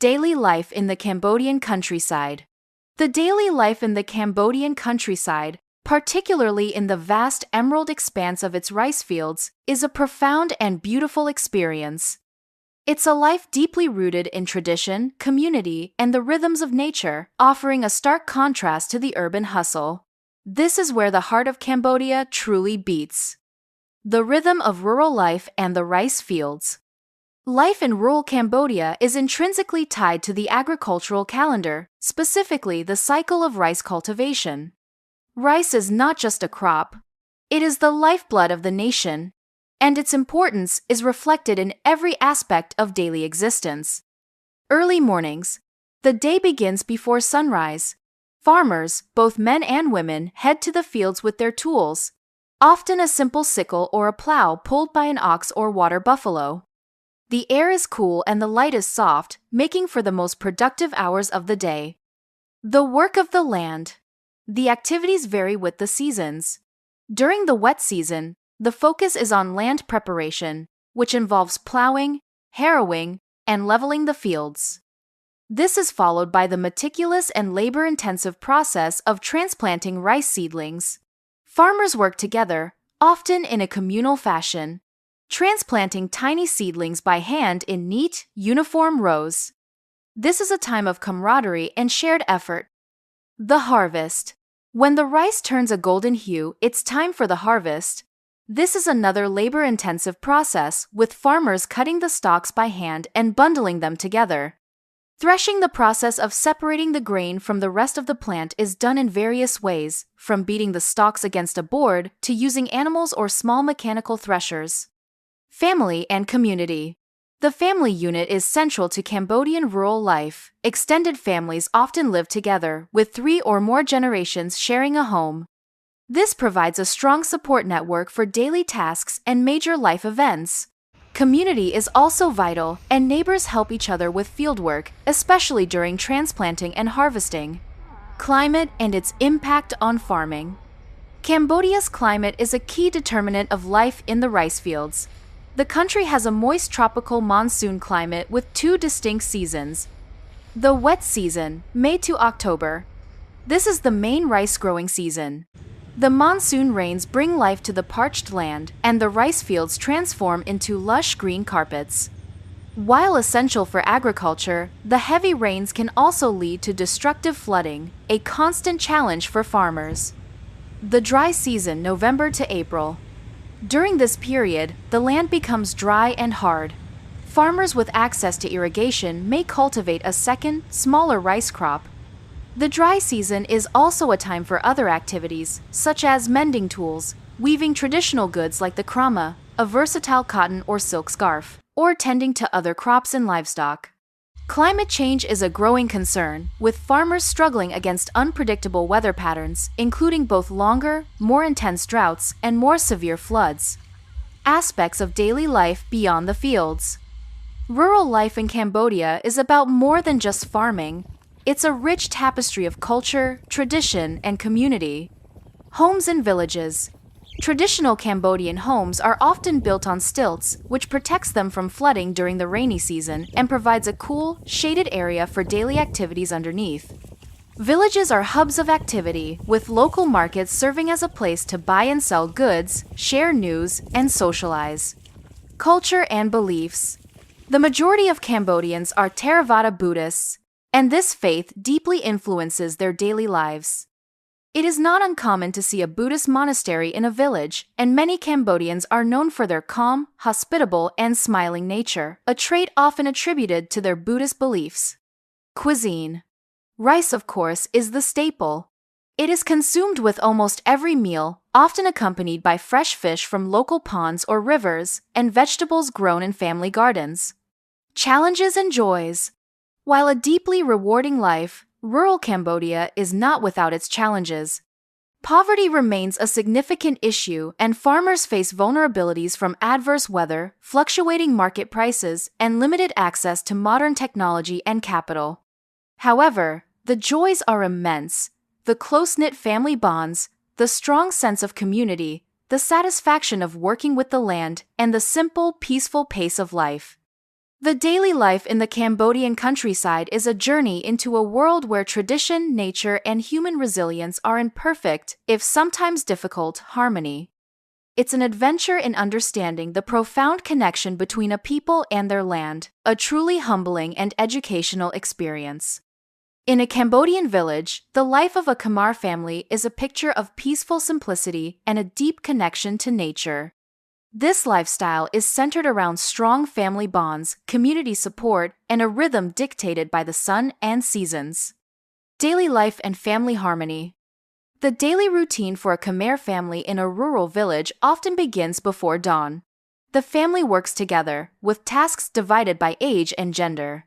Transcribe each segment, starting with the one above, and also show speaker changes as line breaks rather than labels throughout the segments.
Daily life in the Cambodian countryside. The daily life in the Cambodian countryside, particularly in the vast emerald expanse of its rice fields, is a profound and beautiful experience. It's a life deeply rooted in tradition, community, and the rhythms of nature, offering a stark contrast to the urban hustle. This is where the heart of Cambodia truly beats. The rhythm of rural life and the rice fields. Life in rural Cambodia is intrinsically tied to the agricultural calendar, specifically the cycle of rice cultivation. Rice is not just a crop, it is the lifeblood of the nation, and its importance is reflected in every aspect of daily existence. Early mornings. The day begins before sunrise. Farmers, both men and women, head to the fields with their tools, often a simple sickle or a plow pulled by an ox or water buffalo. The air is cool and the light is soft, making for the most productive hours of the day. The work of the land. The activities vary with the seasons. During the wet season, the focus is on land preparation, which involves plowing, harrowing, and leveling the fields. This is followed by the meticulous and labor-intensive process of transplanting rice seedlings. Farmers work together, often in a communal fashion, transplanting tiny seedlings by hand in neat, uniform rows. This is a time of camaraderie and shared effort. The harvest. When the rice turns a golden hue, it's time for the harvest. This is another labor-intensive process, with farmers cutting the stalks by hand and bundling them together. Threshing, the process of separating the grain from the rest of the plant, is done in various ways, from beating the stalks against a board to using animals or small mechanical threshers. Family and community. The family unit is central to Cambodian rural life. Extended families often live together, with 3 or more generations sharing a home. This provides a strong support network for daily tasks and major life events. Community is also vital, and neighbors help each other with fieldwork, especially during transplanting and harvesting. Climate and its impact on farming. Cambodia's climate is a key determinant of life in the rice fields. The country has a moist tropical monsoon climate with 2 distinct seasons. The wet season, May to October. This is the main rice growing season. The monsoon rains bring life to the parched land, and the rice fields transform into lush green carpets. While essential for agriculture, the heavy rains can also lead to destructive flooding, a constant challenge for farmers. The dry season, November to April. During this period, the land becomes dry and hard. Farmers with access to irrigation may cultivate a second, smaller rice crop. The dry season is also a time for other activities, such as mending tools, weaving traditional goods like the krama, a versatile cotton or silk scarf, or tending to other crops and livestock. Climate change is a growing concern, with farmers struggling against unpredictable weather patterns, including both longer, more intense droughts and more severe floods. Aspects of daily life beyond the fields. Rural life in Cambodia is about more than just farming. It's a rich tapestry of culture, tradition, and community. Homes and villages. Traditional Cambodian homes are often built on stilts, which protects them from flooding during the rainy season and provides a cool, shaded area for daily activities underneath. Villages are hubs of activity, with local markets serving as a place to buy and sell goods, share news, and socialize. Culture and beliefs. The majority of Cambodians are Theravada Buddhists, and this faith deeply influences their daily lives. It is not uncommon to see a Buddhist monastery in a village, and many Cambodians are known for their calm, hospitable, and smiling nature, a trait often attributed to their Buddhist beliefs. Cuisine. Rice, of course, is the staple. It is consumed with almost every meal, often accompanied by fresh fish from local ponds or rivers, and vegetables grown in family gardens. Challenges and joys. While a deeply rewarding life, rural Cambodia is not without its challenges. Poverty remains a significant issue, and farmers face vulnerabilities from adverse weather, fluctuating market prices, and limited access to modern technology and capital. However, the joys are immense: the close-knit family bonds, the strong sense of community, the satisfaction of working with the land, and the simple, peaceful pace of life. The daily life in the Cambodian countryside is a journey into a world where tradition, nature, and human resilience are in perfect, if sometimes difficult, harmony. It's an adventure in understanding the profound connection between a people and their land, a truly humbling and educational experience. In a Cambodian village, the life of a Khmer family is a picture of peaceful simplicity and a deep connection to nature. This lifestyle is centered around strong family bonds, community support, and a rhythm dictated by the sun and seasons. Daily life and family harmony. The daily routine for a Khmer family in a rural village often begins before dawn. The family works together, with tasks divided by age and gender.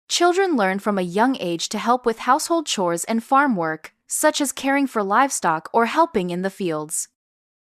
Children learn from a young age to help with household chores and farm work, such as caring for livestock or helping in the fields.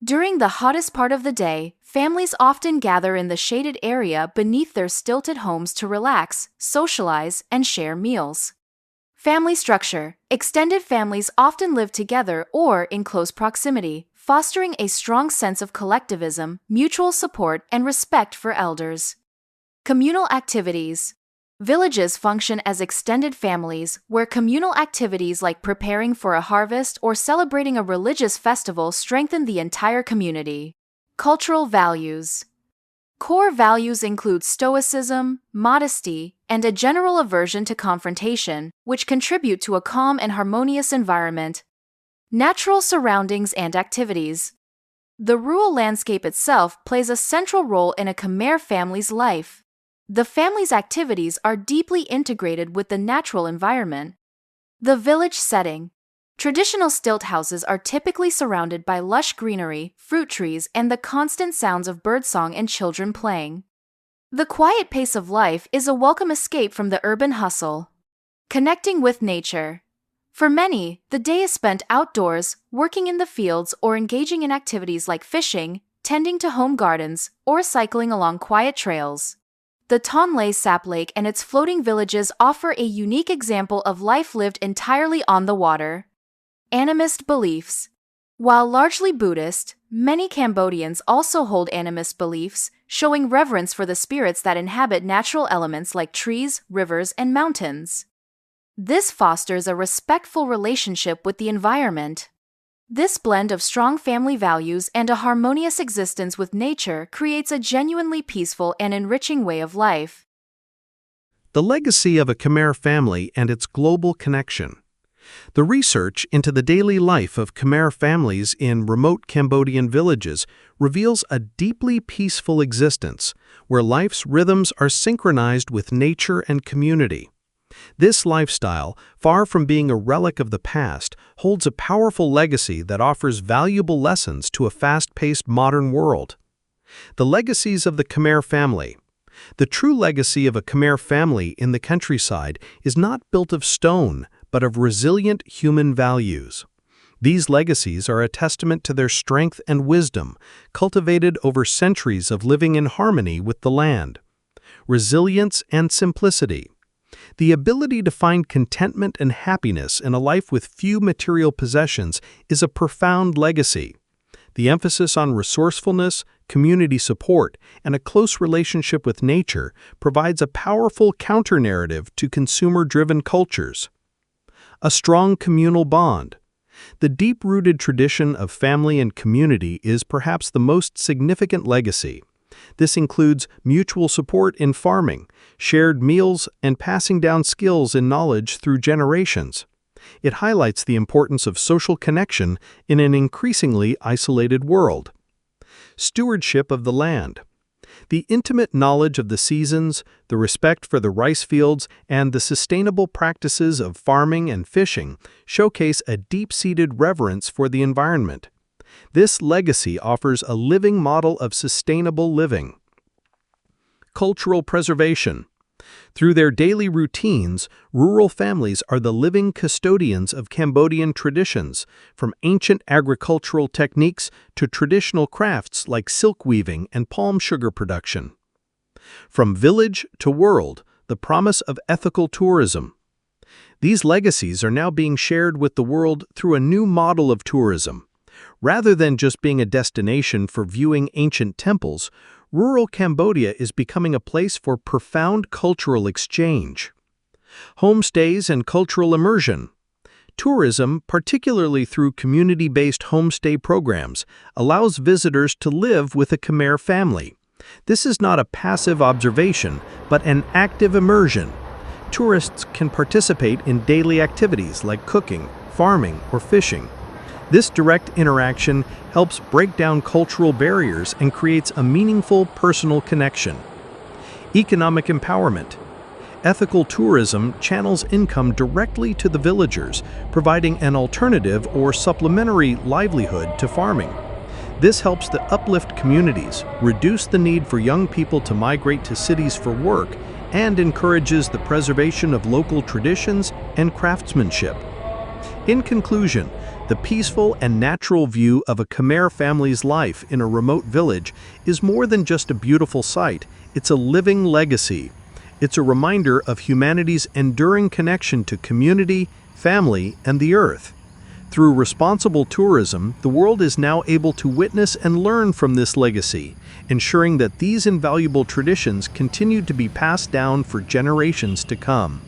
During the hottest part of the day, families often gather in the shaded area beneath their stilted homes to relax, socialize, and share meals. Family structure. Extended families often live together or in close proximity, fostering a strong sense of collectivism, mutual support, and respect for elders. Communal activities. Villages function as extended families, where communal activities like preparing for a harvest or celebrating a religious festival strengthen the entire community. Cultural values. Core values include stoicism, modesty, and a general aversion to confrontation, which contribute to a calm and harmonious environment. Natural surroundings and activities. The rural landscape itself plays a central role in a Khmer family's life. The family's activities are deeply integrated with the natural environment. The village setting. Traditional stilt houses are typically surrounded by lush greenery, fruit trees, and the constant sounds of birdsong and children playing. The quiet pace of life is a welcome escape from the urban hustle. Connecting with nature. For many, the day is spent outdoors, working in the fields or engaging in activities like fishing, tending to home gardens, or cycling along quiet trails. The Tonle Sap Lake and its floating villages offer a unique example of life lived entirely on the water. Animist beliefs. While largely Buddhist, many Cambodians also hold animist beliefs, showing reverence for the spirits that inhabit natural elements like trees, rivers, and mountains. This fosters a respectful relationship with the environment. This blend of strong family values and a harmonious existence with nature creates a genuinely peaceful and enriching way of life.
The legacy of a Khmer family and its global connection. The research into the daily life of Khmer families in remote Cambodian villages reveals a deeply peaceful existence where life's rhythms are synchronized with nature and community. This lifestyle, far from being a relic of the past, holds a powerful legacy that offers valuable lessons to a fast-paced modern world. The legacies of the Khmer family. The true legacy of a Khmer family in the countryside is not built of stone, but of resilient human values. These legacies are a testament to their strength and wisdom, cultivated over centuries of living in harmony with the land. Resilience and simplicity. The ability to find contentment and happiness in a life with few material possessions is a profound legacy. The emphasis on resourcefulness, community support, and a close relationship with nature provides a powerful counter-narrative to consumer-driven cultures. A strong communal bond. The deep-rooted tradition of family and community is perhaps the most significant legacy. This includes mutual support in farming, shared meals, and passing down skills and knowledge through generations. It highlights the importance of social connection in an increasingly isolated world. Stewardship of the land. The intimate knowledge of the seasons, the respect for the rice fields, and the sustainable practices of farming and fishing showcase a deep-seated reverence for the environment. This legacy offers a living model of sustainable living. Cultural preservation. Through their daily routines, rural families are the living custodians of Cambodian traditions, from ancient agricultural techniques to traditional crafts like silk weaving and palm sugar production. From village to world, the promise of ethical tourism. These legacies are now being shared with the world through a new model of tourism. Rather than just being a destination for viewing ancient temples, rural Cambodia is becoming a place for profound cultural exchange. Homestays and cultural immersion. Tourism, particularly through community-based homestay programs, allows visitors to live with a Khmer family. This is not a passive observation, but an active immersion. Tourists can participate in daily activities like cooking, farming, or fishing. This direct interaction helps break down cultural barriers and creates a meaningful personal connection. Economic empowerment. Ethical tourism channels income directly to the villagers, providing an alternative or supplementary livelihood to farming. This helps to uplift communities, reduce the need for young people to migrate to cities for work, and encourages the preservation of local traditions and craftsmanship. In conclusion, the peaceful and natural view of a Khmer family's life in a remote village is more than just a beautiful sight, it's a living legacy. It's a reminder of humanity's enduring connection to community, family, and the earth. Through responsible tourism, the world is now able to witness and learn from this legacy, ensuring that these invaluable traditions continue to be passed down for generations to come.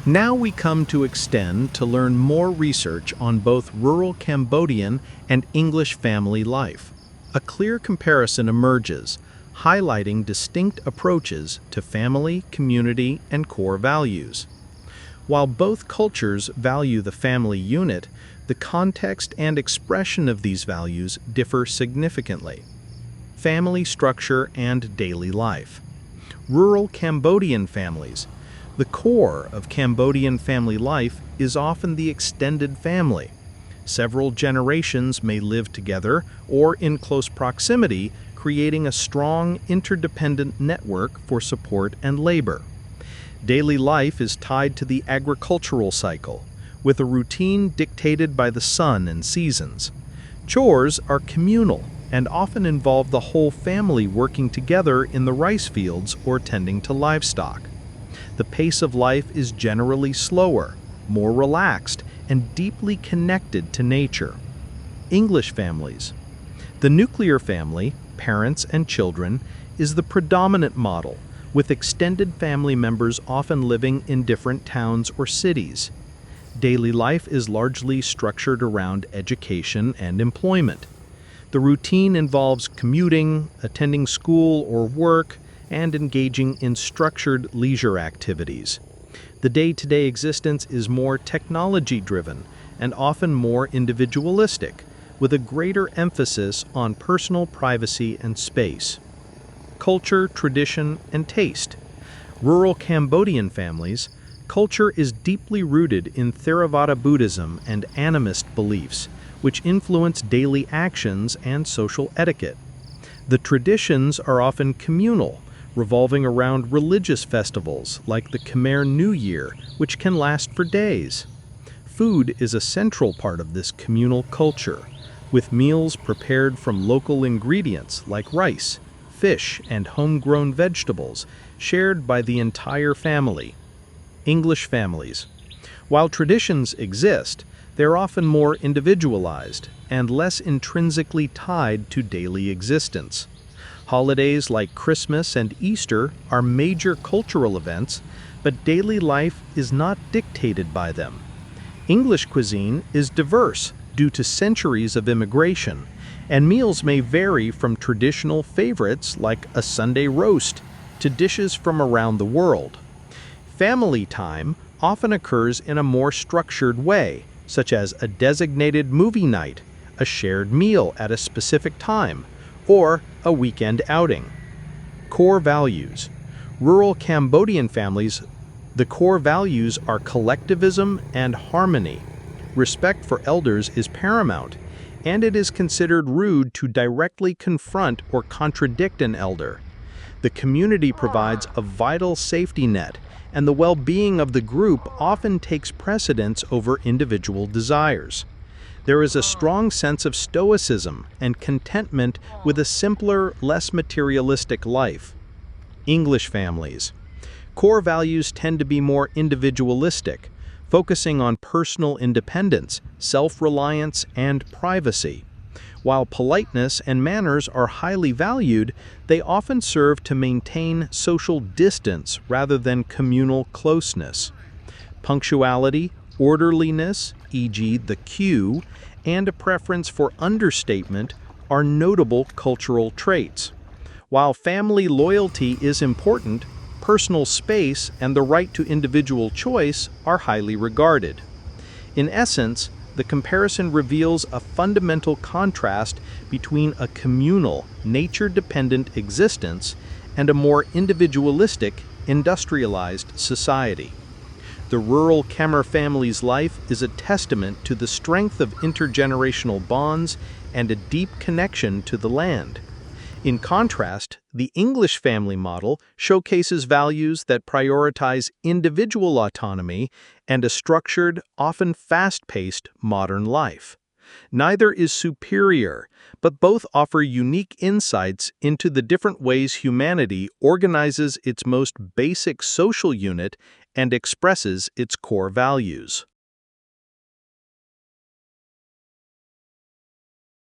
Now we come to extend to learn more research on both rural Cambodian and English family life. A clear comparison emerges, highlighting distinct approaches to family, community, and core values. While both cultures value the family unit, the context and expression of these values differ significantly. Family structure and daily life. Rural Cambodian families. The core of Cambodian family life is often the extended family. Several generations may live together or in close proximity, creating a strong interdependent network for support and labor. Daily life is tied to the agricultural cycle, with a routine dictated by the sun and seasons. Chores are communal and often involve the whole family working together in the rice fields or tending to livestock. The pace of life is generally slower, more relaxed, and deeply connected to nature. English families. The nuclear family, parents and children, is the predominant model, with extended family members often living in different towns or cities. Daily life is largely structured around education and employment. The routine involves commuting, attending school or work, and engaging in structured leisure activities. The day-to-day existence is more technology-driven and often more individualistic, with a greater emphasis on personal privacy and space. Culture, tradition, and taste. Rural Cambodian families, culture is deeply rooted in Theravada Buddhism and animist beliefs, which influence daily actions and social etiquette. The traditions are often communal, revolving around religious festivals like the Khmer New Year, which can last for days. Food is a central part of this communal culture, with meals prepared from local ingredients like rice, fish, and homegrown vegetables shared by the entire family. English families. While traditions exist, they're often more individualized and less intrinsically tied to daily existence. Holidays like Christmas and Easter are major cultural events, but daily life is not dictated by them. English cuisine is diverse due to centuries of immigration, and meals may vary from traditional favorites like a Sunday roast to dishes from around the world. Family time often occurs in a more structured way, such as a designated movie night, a shared meal at a specific time, or a weekend outing. Core values. Rural Cambodian families, the core values are collectivism and harmony. Respect for elders is paramount, and it is considered rude to directly confront or contradict an elder. The community provides a vital safety net, and the well-being of the group often takes precedence over individual desires. There is a strong sense of stoicism and contentment with a simpler, less materialistic life. English families. Core values tend to be more individualistic, focusing on personal independence, self-reliance, and privacy. While politeness and manners are highly valued, they often serve to maintain social distance rather than communal closeness. Punctuality, orderliness, e.g., the cue, and a preference for understatement are notable cultural traits. While family loyalty is important, personal space and the right to individual choice are highly regarded. In essence, the comparison reveals a fundamental contrast between a communal, nature-dependent existence and a more individualistic, industrialized society. The rural Khmer family's life is a testament to the strength of intergenerational bonds and a deep connection to the land. In contrast, the English family model showcases values that prioritize individual autonomy and a structured, often fast-paced modern life. Neither is superior, but both offer unique insights into the different ways humanity organizes its most basic social unit and expresses its core values.